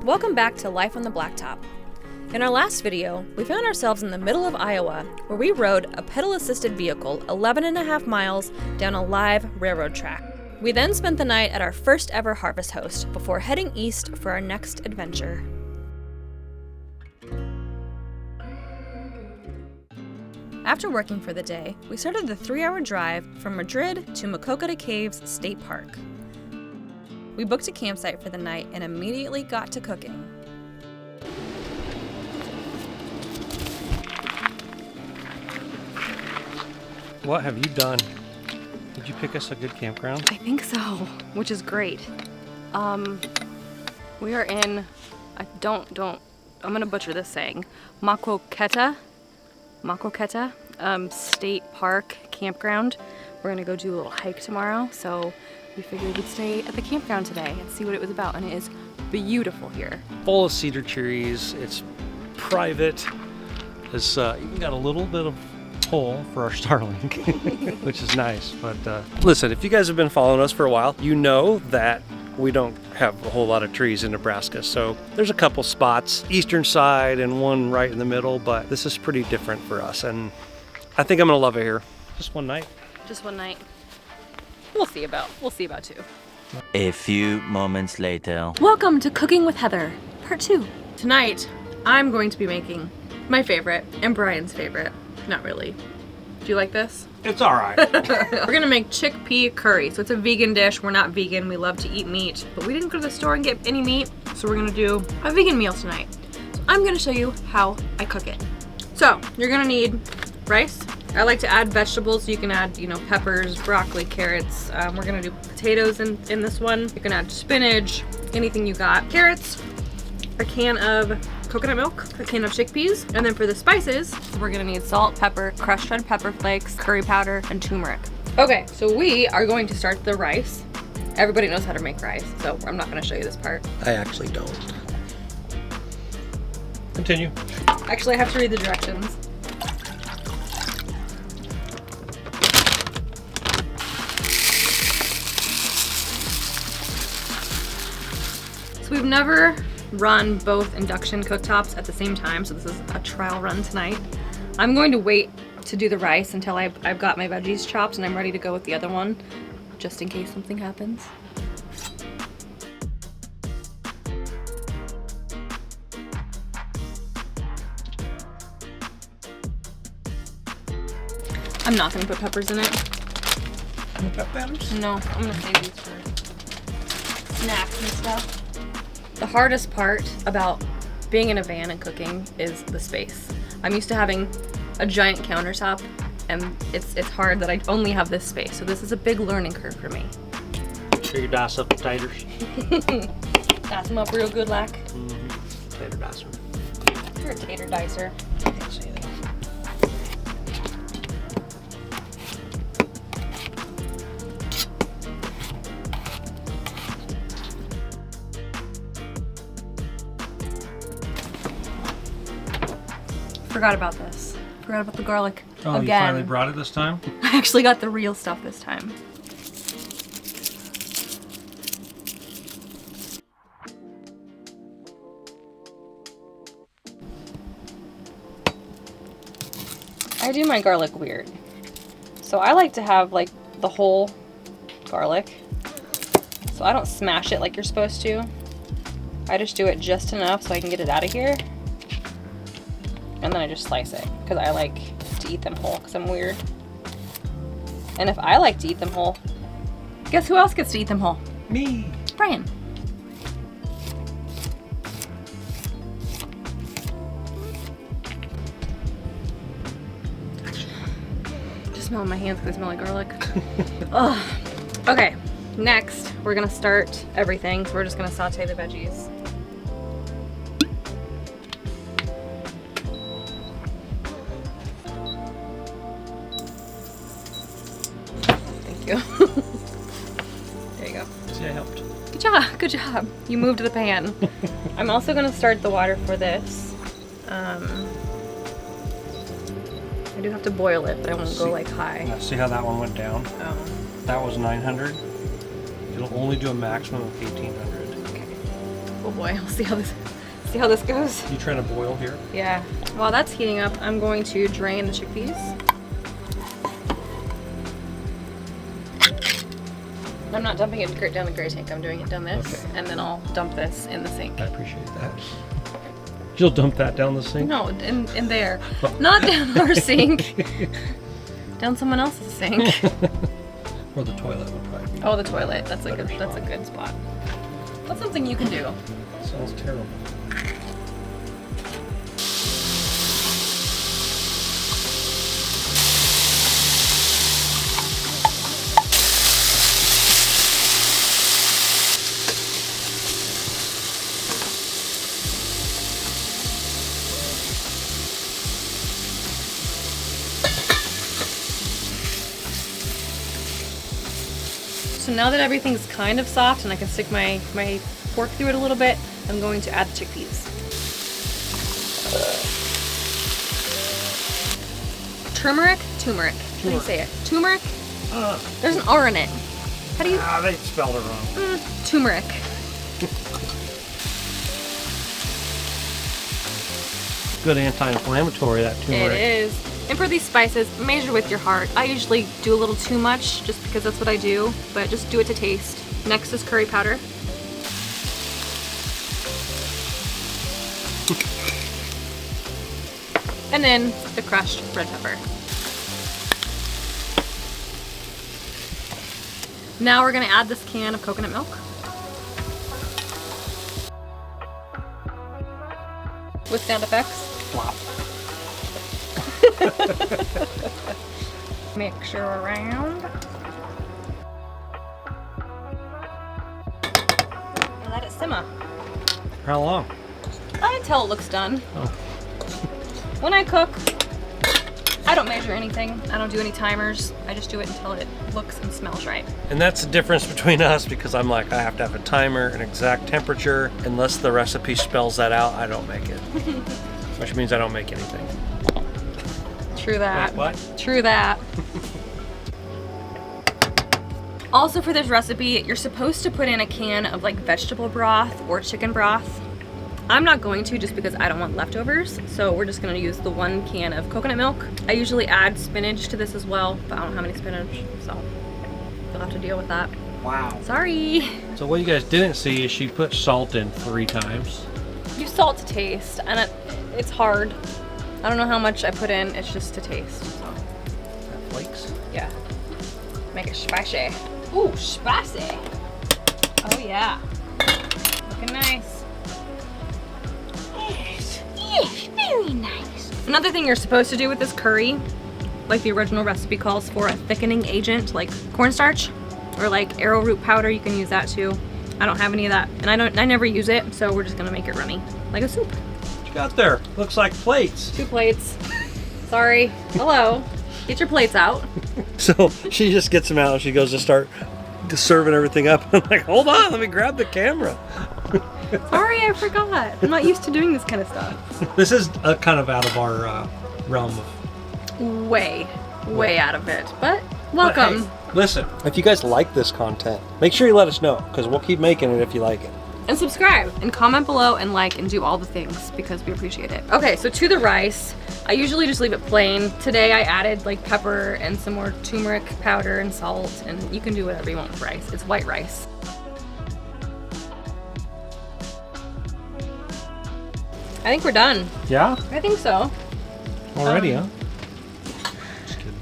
Welcome back to Life on the Blacktop. In our last video, we found ourselves in the middle of Iowa where we rode a pedal-assisted vehicle 11.5 miles down a live railroad track. We then spent the night at our first ever Harvest Host before heading east for our next adventure. After working for the day, we started the 3-hour drive from Madrid to Macocata Caves State Park. We booked a campsite for the night and immediately got to cooking. What have you done? Did you pick us a good campground? I think so, which is great. We are in, I'm gonna butcher this saying, Macocata State Park Campground. We're gonna go do a little hike tomorrow, so we figured we'd stay at the campground today and see what it was about, and it is beautiful here. Full of cedar trees, it's private. It's even got a little bit of hole for our Starlink, which is nice. But listen, if you guys have been following us for a while, you know that we don't have a whole lot of trees in Nebraska. So there's a couple spots, eastern side and one right in the middle, but this is pretty different for us. And I think I'm gonna love it here. Just one night. Just one night. We'll see about 2. A few moments later. Welcome to Cooking with Heather, part 2. Tonight, I'm going to be making my favorite and Brian's favorite. Not really. Do you like this? It's all right. We're gonna make chickpea curry. So it's a vegan dish. We're not vegan. We love to eat meat, but we didn't go to the store and get any meat. So we're gonna do a vegan meal tonight. So I'm gonna show you how I cook it. So you're gonna need rice. I like to add vegetables. So you can add, peppers, broccoli, carrots. We're gonna do potatoes in this one. You can add spinach, anything you got. Carrots, a can of coconut milk, a can of chickpeas, and then for the spices, we're gonna need salt, pepper, crushed red pepper flakes, curry powder, and turmeric. Okay, so we are going to start the rice. Everybody knows how to make rice, so I'm not gonna show you this part. I actually don't. Continue. Actually, I have to read the directions. So we've never run both induction cooktops at the same time, so this is a trial run tonight. I'm going to wait to do the rice until I've got my veggies chopped and I'm ready to go with the other one, just in case something happens. I'm not gonna put peppers in it. Peppers? No, I'm gonna save these for snacks and stuff. The hardest part about being in a van and cooking is the space. I'm used to having a giant countertop, and it's hard that I only have this space. So this is a big learning curve for me. Make sure you dice up the taters. Dice them up real good, Lack. Tater dicer. You're a tater dicer. Can't say that. Forgot about this. Forgot about the garlic Oh, again. you finally brought it this time? I actually got the real stuff this time. I do my garlic weird. So I like to have like the whole garlic. So I don't smash it like you're supposed to. I just do it just enough so I can get it out of here. And then I just slice it because I like to eat them whole because I'm weird. And if I like to eat them whole, guess who else gets to eat them whole? Me. Brian. Just smelling my hands because they smell like garlic. Ugh. Okay, next we're gonna start everything. So we're just gonna saute the veggies. There you go. See, I helped. Good job, good job. You moved the pan. I'm also gonna start the water for this. I do have to boil it, but I won't go like high. Now, see how that one went down? Oh. That was 900. It'll only do a maximum of 1800. Okay. Oh boy, we'll see how this goes. You trying to boil here? Yeah. While that's heating up, I'm going to drain the chickpeas. I'm not dumping it down the gray tank. I'm doing it down this, Okay. and then I'll dump this in the sink. I appreciate that. You'll dump that down the sink? No, in there. Not down our sink. Down someone else's sink. Or the toilet would probably be. Oh, the toilet. That's a good spot. That's something you can do. Sounds terrible. So now that everything's kind of soft and I can stick my fork through it a little bit, I'm going to add the chickpeas. Turmeric? Turmeric. How do you say it? Turmeric? There's an R in it. How do you? They spelled it wrong. Turmeric. Good anti-inflammatory, that turmeric. It is. And for these spices, measure with your heart. I usually do a little too much just because that's what I do, but just do it to taste. Next is curry powder. And then the crushed red pepper. Now we're gonna add this can of coconut milk. With sound effects. Flop. Mixture around. And let it simmer. How long? Until it looks done. Oh. When I cook, I don't measure anything. I don't do any timers. I just do it until it looks and smells right. And that's the difference between us, because I'm like, I have to have a timer, an exact temperature. Unless the recipe spells that out, I don't make it. Which means I don't make anything. True that. Wait, what? True that. Also for this recipe, you're supposed to put in a can of like vegetable broth or chicken broth. I'm not going to just because I don't want leftovers, so we're just gonna use the 1 can of coconut milk. I usually add spinach to this as well, but I don't have any spinach, so you'll have to deal with that. Wow. Sorry. So what you guys didn't see is she put salt in 3 times. You salt to taste, and it's hard. I don't know how much I put in, it's just to taste. So. That flakes. Yeah. Make it spicy. Ooh, spicy. Oh yeah. Looking nice. Yes, very nice. Another thing you're supposed to do with this curry, like the original recipe calls for, a thickening agent like cornstarch or like arrowroot powder. You can use that too. I don't have any of that, and I never use it, so we're just gonna make it runny, like a soup. What you got there? Looks like plates. 2 plates. Sorry. Hello. Get your plates out. So she just gets them out and she goes to start serving everything up. I'm like, hold on, let me grab the camera. Sorry, I forgot. I'm not used to doing this kind of stuff. This is kind of out of our realm of... Way out of it, but welcome. But hey, listen, if you guys like this content, make sure you let us know, because we'll keep making it if you like it. And subscribe and comment below and like and do all the things because we appreciate it. Okay, so to the rice, I usually just leave it plain. Today I added like pepper and some more turmeric powder and salt, and you can do whatever you want with rice. It's white rice. I think we're done. Yeah? I think so. Already, huh? Just kidding.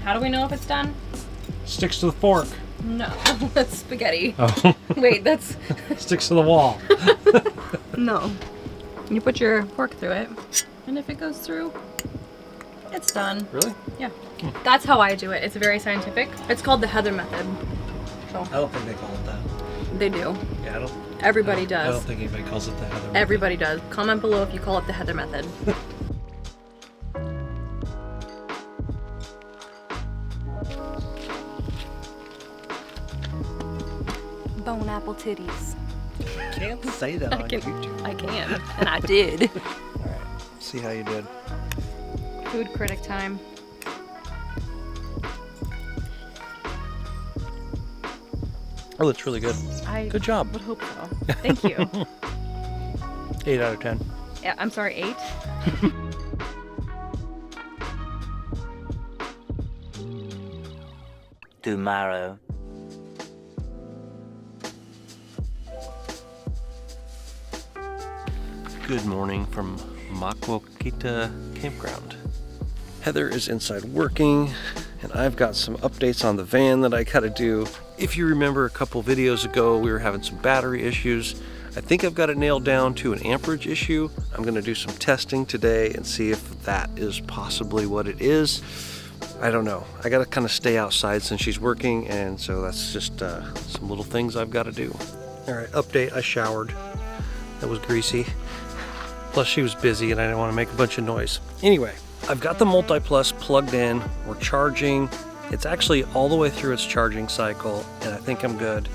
How do we know if it's done? Sticks to the fork. No, that's spaghetti. Oh. Wait, that's... Sticks to the wall. No. You put your fork through it, and if it goes through, it's done. Really? Yeah. That's how I do it. It's very scientific. It's called the Heather method. So I don't think they call it that. they do. Yeah, I don't. Everybody I does. don't think anybody calls it the Heather method. Everybody does. Comment below if you call it the Heather method. Bone apple titties. Can't say that on YouTube. I can, and I did. All right, see how you did. Food critic time. Oh, it's really good. I Good job. would hope so. Thank you. 8 out of 10. Yeah, I'm sorry, 8. Tomorrow. Good morning from Makwokita campground. Heather is inside working, and I've got some updates on the van that I gotta do. If you remember a couple videos ago, we were having some battery issues. I think I've got it nailed down to an amperage issue. I'm gonna do some testing today and see if that is possibly what it is. I don't know. I gotta kind of stay outside since she's working, and so that's just some little things I've gotta do. All right, update, I showered. That was greasy. Plus she was busy and I didn't want to make a bunch of noise. Anyway, I've got the Multi-Plus plugged in, we're charging. It's actually all the way through its charging cycle, and I think I'm good.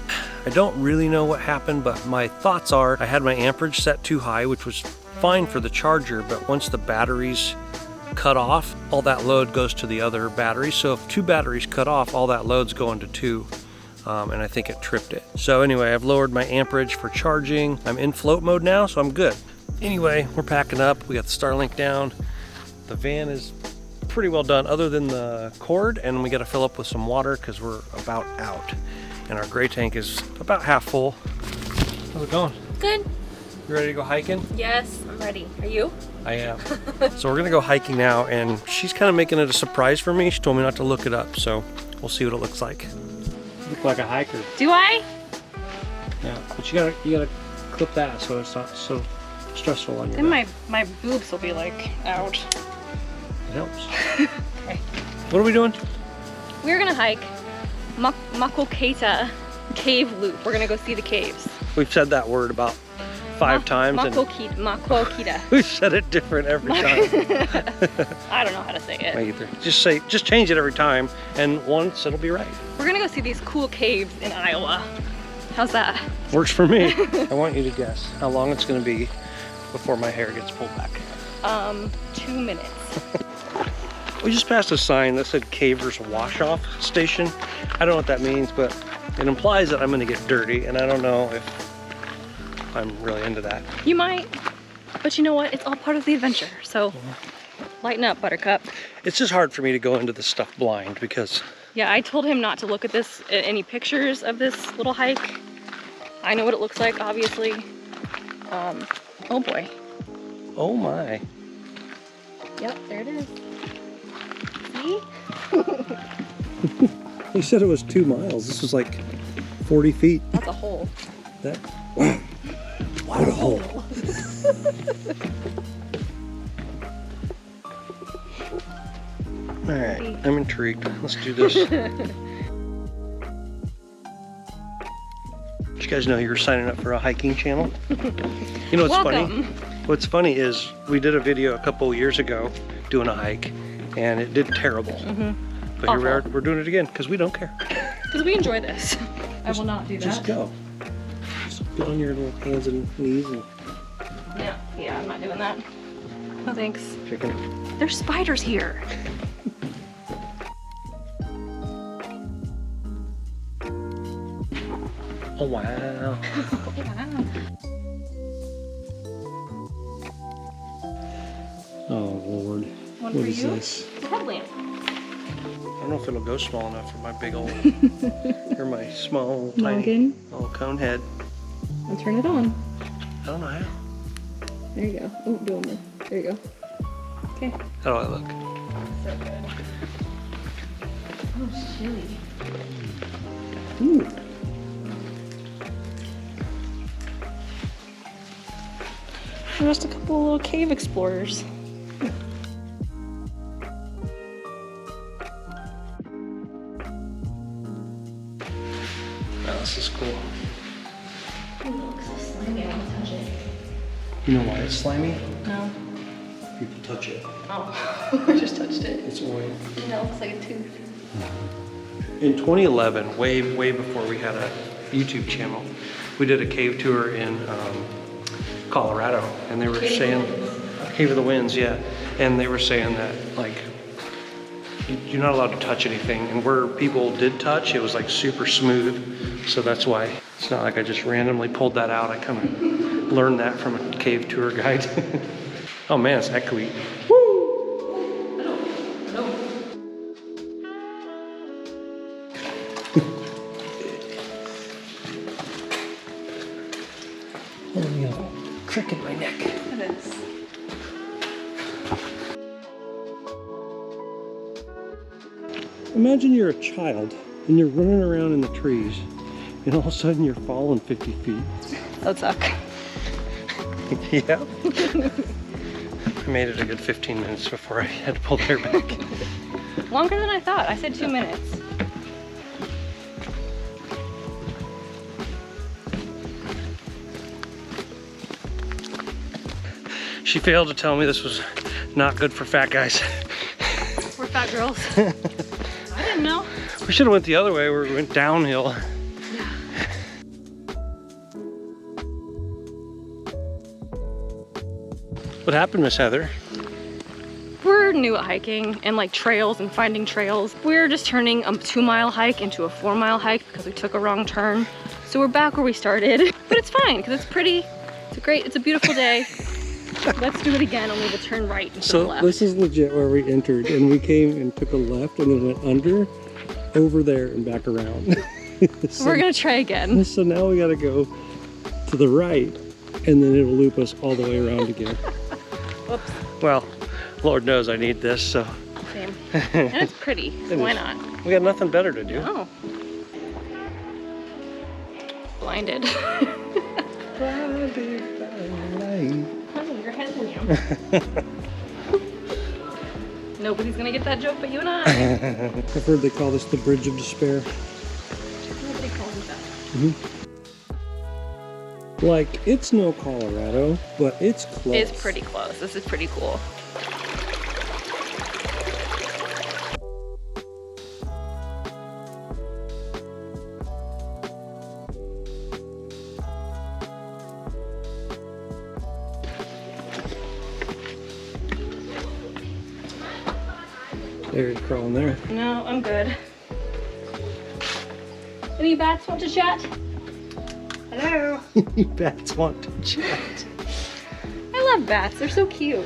I don't really know what happened, but my thoughts are I had my amperage set too high, which was fine for the charger, but once the batteries cut off, all that load goes to the other battery. So if 2 batteries cut off, all that load's going to 2. And I think it tripped it. So anyway, I've lowered my amperage for charging. I'm in float mode now, so I'm good. Anyway, we're packing up. We got the Starlink down. The van is pretty well done other than the cord, and we got to fill up with some water because we're about out. And our gray tank is about half full. How's it going? Good. You ready to go hiking? Yes, I'm ready. Are you? I am. So we're gonna go hiking now, and she's kind of making it a surprise for me. She told me not to look it up, so we'll see what it looks like. You look like a hiker. Do I? Yeah, but you gotta clip that so it's not so stressful on your Then back. my boobs will be like out. It helps. Okay. What are we doing? We're gonna hike Makwokita cave loop. We're gonna go see the caves. We've said that word about 5 times, and Makwokita. we've said it different every time. I don't know how to say it. Me either. Just change it every time, and once it'll be right. We're gonna go see these cool caves in Iowa. How's that? Works for me. I want you to guess how long it's gonna be before my hair gets pulled back. 2 minutes. We just passed a sign that said Cavers Wash Off Station. I don't know what that means, but it implies that I'm gonna get dirty, and I don't know if I'm really into that. You might, but you know what? It's all part of the adventure. So lighten up, Buttercup. It's just hard for me to go into this stuff blind because Yeah, I told him not to look at any pictures of this little hike. I know what it looks like, obviously. Oh boy. oh my. Yep, there it is. See? He said it was 2 miles. This was like 40 feet. That's a hole. That, wow. What a hole. All right, I'm intrigued. Let's do this. Did you guys know you were signing up for a hiking channel? You know what's Welcome. funny? What's funny is we did a video a couple years ago doing a hike, and it did terrible. But here we are, we're doing it again because we don't care. Because we enjoy this. I will not do that. Just go. Just get on your little hands and knees and Yeah, I'm not doing that. No thanks. chicken. There's spiders here. Oh wow. Oh Lord. One What for is you? this? It's a headlamp. I don't know if it'll go small enough for my big old, or my small, tiny, Noggin. little cone head. I'll turn it on. I don't know how. There you go. Oh, do one more. There you go. Okay. How do I look? So good. Oh, it's chilly. Ooh. We're just a couple of little cave explorers. Oh, this is cool. Oh, it looks so slimy. I don't touch it. You know why it's slimy? No. People touch it. Oh, I just touched it. It's oil. Yeah, it looks like a tooth. In 2011, way before we had a YouTube channel, we did a cave tour in Colorado, and they were saying, Cave of the Winds, yeah, and they were saying that like you're not allowed to touch anything, and where people did touch, it was like super smooth, so that's why it's not like I just randomly pulled that out. I kind of learned that from a cave tour guide. Oh man, it's echoey. Woo! I know. Oh, you got a crick in my neck. It is. Imagine you're a child and you're running around in the trees and all of a sudden you're falling 50 feet. That would suck. Yeah. I made it a good 15 minutes before I had to pull the hair back. Longer than I thought. I said 2 minutes. She failed to tell me this was not good for fat guys. We're fat girls. I didn't know. We should have went the other way where we went downhill. What happened, Miss Heather? We're new at hiking and like trails and finding trails. We're just turning a 2-mile hike into a 4-mile hike because we took a wrong turn. So we're back where we started, but it's fine because it's pretty. It's a beautiful day. Let's do it again, only we'll turn right instead of left. So this is legit where we entered and we came and took a left and then went under, over there and back around. So, we're gonna try again. So now we gotta go to the right and then it'll loop us all the way around again. Whoops. Well, Lord knows I need this, so. Same. And it's pretty, so why not? We got nothing better to do. Oh. Blinded. Oh, your head's in you. Nobody's gonna get that joke but you and I. I've heard they call this the Bridge of Despair. Nobody calls it that. Like, it's no Colorado, but it's close. It's pretty close. This is pretty cool. There's crawling there. No, I'm good. Any bats want to chat? Hello. Bats want to chat. I love bats. They're so cute.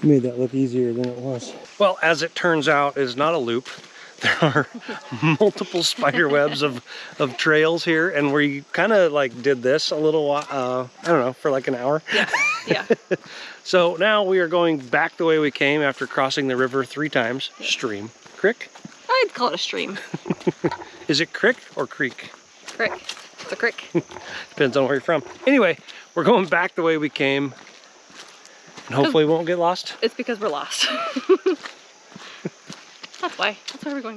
You made that look easier than it was. Well, as it turns out, it's not a loop. There are multiple spider webs of trails here, and we kind of like did this a little while, I don't know, for like an hour. Yeah, yeah. So now we are going back the way we came after crossing the river 3 times. Stream. Creek? I'd call it a stream. Is it crick or creek? Crick. It's a crick. Depends on where you're from. Anyway, we're going back the way we came, and hopefully we won't get lost. It's because we're lost. That's why. That's why we're going